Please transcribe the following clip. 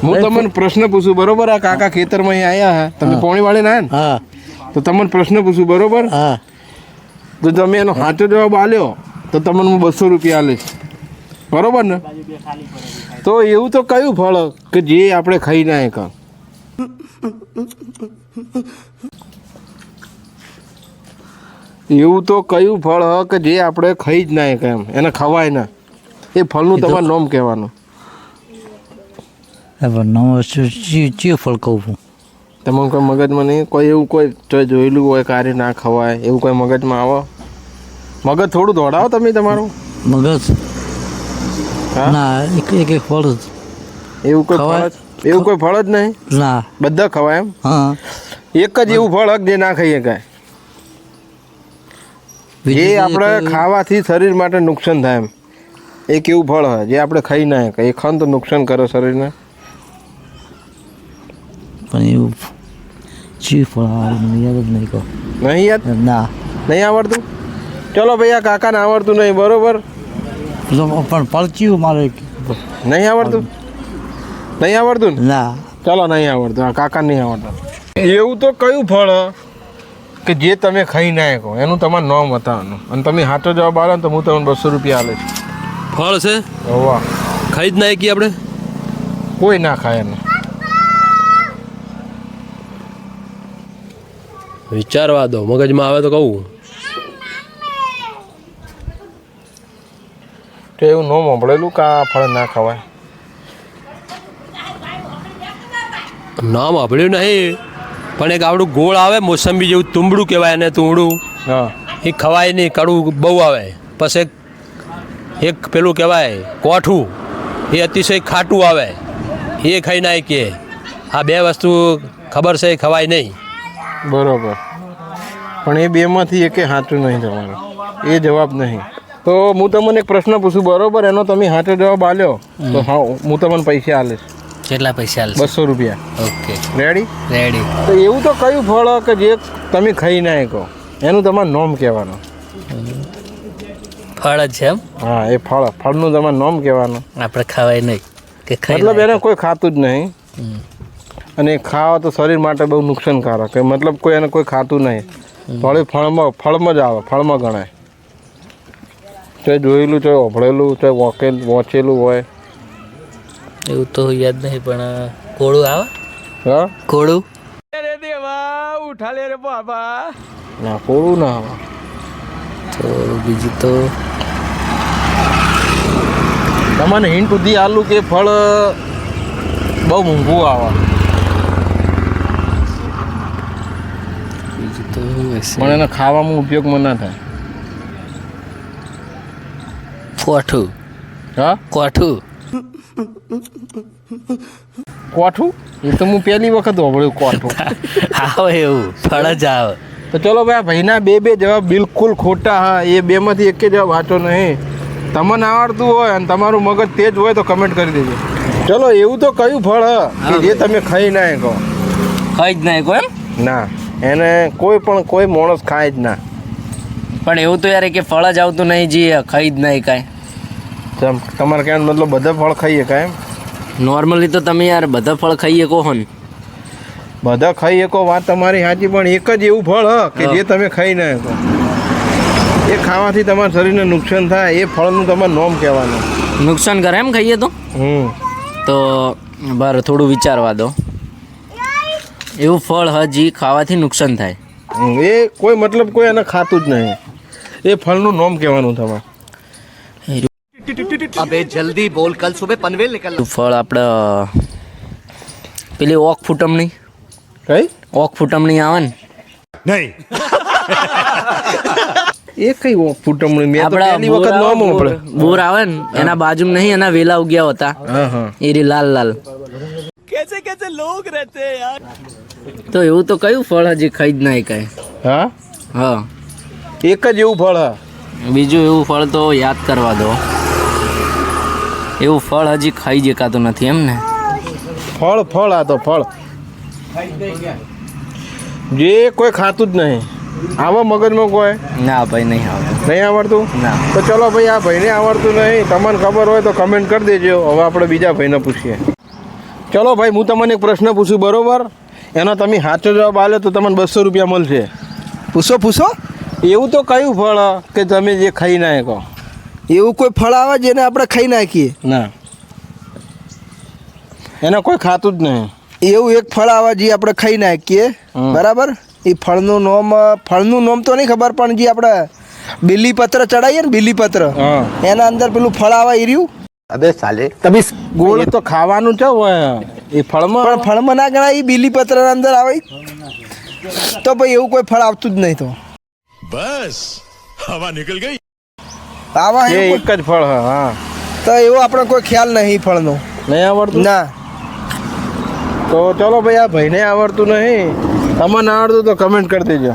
હું તમને પ્રશ્ન પૂછું બરોબર? આ કાકા ખેતરમાં અહીં આવ્યા હા, તમે પોણી વાળીને આવ્યા ને? હા તો તમને પ્રશ્ન પૂછું બરોબર? હા તો તમે એનો સાચો જવાબ આલ્યો તો તમને હું 200 રૂપિયા આલીશ, બરોબર ને? તો એવું તો કયું ફળ કે જે આપણે ખાઈ ના એક? એવું તો કયું ફળ હ કે જે આપણે ખાઈ જ ના એક, એમ એને ખવાય ના, એ ફળનું તમારું નામ કહેવાનું. ચિયો ફળ કહું છું? તમને કોઈ મગજમાં નહીં? કોઈ એવું કોઈ જોયેલું હોય કાર્ય ના ખવાય એવું કોઈ મગજમાં આવો? મગજ થોડું દોડાવો તમે તમારું. મગજ હા? ના એક ફળ જ. એવું કોઈ ખવાય? ફળ જ એવું કોઈ ફળ જ નહીં? ના બધા ખવાય એમ? હા એક જ એવું ફળ હક જે ના ખાઈએ કાંઈ, જે આપણે ખાવાથી શરીર માટે નુકસાન થાય એમ એક એવું ફળ હોય જે આપણે ખાઈ ના શકીએ, એ ખાન તો નુકસાન કરે શરીરને. પણ એવું ચિયું ફળ મને યાદ જ નહીં કહો. નહીં યાદ? ના નહીં આવડતું? ચલો ભાઈ, આ કાકાને આવડતું નહીં બરોબર? પણ ફળ ચિયું મારે નહીં આવડતું? નહીં આવડતું ને? ના ચલો નહીં આવડતું, આ કાકા નહીં આવડતું. એવું તો કયું ફળ કે જે તમે ખાઈ ના શકો એનું તમારું નામ બતાવવાનું, અને તમે સાચો જવાબ આલો ને તો હું તમને 200 રૂપિયા આલીશ. ફળ છે વાહ! ખાઈ જ ના કી આપણે? કોઈ ના ખાય એને. વિચારવા દો, મગજમાં આવે તો કહું. તો એવું નામ સાંભળેલું કે આ ફળ ના ખવાય? નામ સાંભળ્યું નહીં, પણ એક આવડું ગોળ આવે મોસંબી જેવું, તુંબડું કહેવાય એને, તુંબડું. હા. એ ખવાય નહીં, કડવું બહુ આવે. પછી એક પેલું કહેવાય કોઠું, એ અતિશય ખાટું આવે, એ ખાઈ નાય કે. આ બે વસ્તુ ખબર છે, એ ખવાય નહીં. બરોબર, પણ એ બેમાંથી એકે સાચું નહીં તમારું, એ જવાબ નહીં. તો હું તમને એક પ્રશ્ન પૂછું બરોબર? એનો તમે સાચો જવાબ આલ્યો તો હા હું તમને પૈસા આલીશ. કેટલા પૈસા 200 રૂપિયા. Okay ready? રેડી. તો એવું તો કયું ફળ કે જે તમે ખાઈ ના શકો એનું તમારું નામ કહેવાનું? ફળ જ છે એમ? હા, એ ફળનું તમારું નામ કહેવાનું. આપણે ખવાય નહીં કે મતલબ એને કોઈ ખાતું જ નહીં, અને ખાવા તો શરીર માટે બહુ નુકસાનકારક, મતલબ કોઈ એને કોઈ ખાતું નહીં. ફળ ફળમાં જ આવે, ફળમાં ગણાય. ચાહે જોયેલું, ચાહે ઓભળેલું, ચાહે વાંચેલું હોય. એવું તો યાદ નહીં, પણ કોળું આવે. હા, કોળું ના કોળું ના આવે. તો બીજું તો તમને હિન્ટ સુધી આલું કે ફળ બહુ મોંઘું આવે, બીજું તો પણ એને ખાવામાં ઉપયોગમાં ના થાય. કોઠું. હા, કોઠું. કોઠું? એ તો હું પહેલી વખત સાંભળ્યું, કોઠું. આવે એવું ફળ જ આવે. તો ચલો ભાઈ, આ ભાઈના બે જવાબ બિલકુલ ખોટા. હા, એ બેમાંથી એક જવાબ વાંચો નહીં. તમને આવડતું હોય અને તમારું મગજ તેજ હોય તો કમેન્ટ કરી દેજો. ચલો, એવું તો કયું ફળ કે જે તમે ખાઈ ના શકો? ખાઈ જ નહીં કોઈ? ના, એને કોઈ માણસ ખાય જ ના. પણ એવું તો યાર કે ફળ જ આવતું નહીં, જે ખાઈ જ નહીં કાંઈ. તમારે કહેવાનો મતલબ બધા ફળ ખાઈએ કાંઈ એમ? નોર્મલી તો તમે યાર બધા ફળ ખાઈએ કહો ને. બધા ખાઈ શકો, વાત તમારી સાચી, પણ એક જ એવું ફળ કે જે તમે ખાઈ ના શકો, એ ખાવાથી તમારા શરીરને નુકસાન થાય, એ ફળનું તમારું નામ કહેવાનું. નુકસાન કરે એમ ખાઈએ તો? તો બરાબર, થોડું વિચારવા દો. એવું ફળ હજી ખાવાથી નુકસાન થાય, એ કોઈ મતલબ કોઈ એને ખાતું જ નહીં, એ ફળનું નામ કહેવાનું તમારે. अबे जल्दी बोल, कल सुबह पनवेल निकलना. ફળ આપણે પેલી ઓક ફૂટમણી, કઈ ઓક ફૂટમણી આવે ને? नहीं. એ કઈ ફૂટમણી? મેં તો પહેલી વખત નામ સાંભળે. બોર આવે ને એના બાજુમાં નહીં, એના વેલા ઉગ્યા હોતા, હા હા, એ રી લાલ લાલ. कैसे कैसे लोग रहते हैं यार. તો એવું તો કયું ફળ હજી ખાઈ જ નહીં કાંઈ? હા, હા, એક જ એવું ફળ હા. બીજું એવું ફળ તો યાદ કરવા દો. એવું ફળ હજી ખાઈ જકાતું નથી એમ ને? ફળ આ તો ફળ જે કોઈ ખાતું જ નહીં. આવા મગજમાં કોઈ ના ભાઈ, નહીં આવતું. નહીં આવડતું? ના. તો ચલો ભાઈ, આ ભાઈને આવડતું નહીં, તમને ખબર હોય તો કમેન્ટ કરી દેજો. હવે આપણે બીજા ભાઈને પૂછીએ. ચલો ભાઈ હું તમને એક પ્રશ્ન પૂછું બરોબર, એનો તમે સાચો જવાબ આલ્યો તો તમને 200 રૂપિયા મળશે. પૂછો. એવું તો કયું ફળ કે તમે જે ખાઈ ના શકો? એવું કોઈ ફળ આવે જેને આપણે ખાઈ નાખીએ? ના, એને કોઈ ખાતું જ નહીં. એવું એક ફળ આવે જે આપણે ખાઈ નાખીએ, બરાબર? એ ફળનું નામ તો નહીં ખબર, પણ જે આપણે બીલીપત્ર ચડાવીએ ને બીલીપત્ર, હા. એના અંદર પેલું ફળ આવે એ રહ્યું. अबे साले ગોળ તો ખાવાનું છે હોય એ ફળમાં. પણ ફળમાં ના ગણાય, એ બીલીપત્રના અંદર આવે. તો ભાઈ એવું કોઈ ફળ આવતું જ નહીં. તો बस हवा निकल गई. આવા એ એવું એક જ ફળ હા. હા, તો એવો આપણે કોઈ ખ્યાલ નહીં ફળનો. નહીં આવડતું? ના. તો ચલો ભાઈ, આ ભાઈને આવડતું નહીં, તમને આવડતું તો કમેન્ટ કરી દેજો.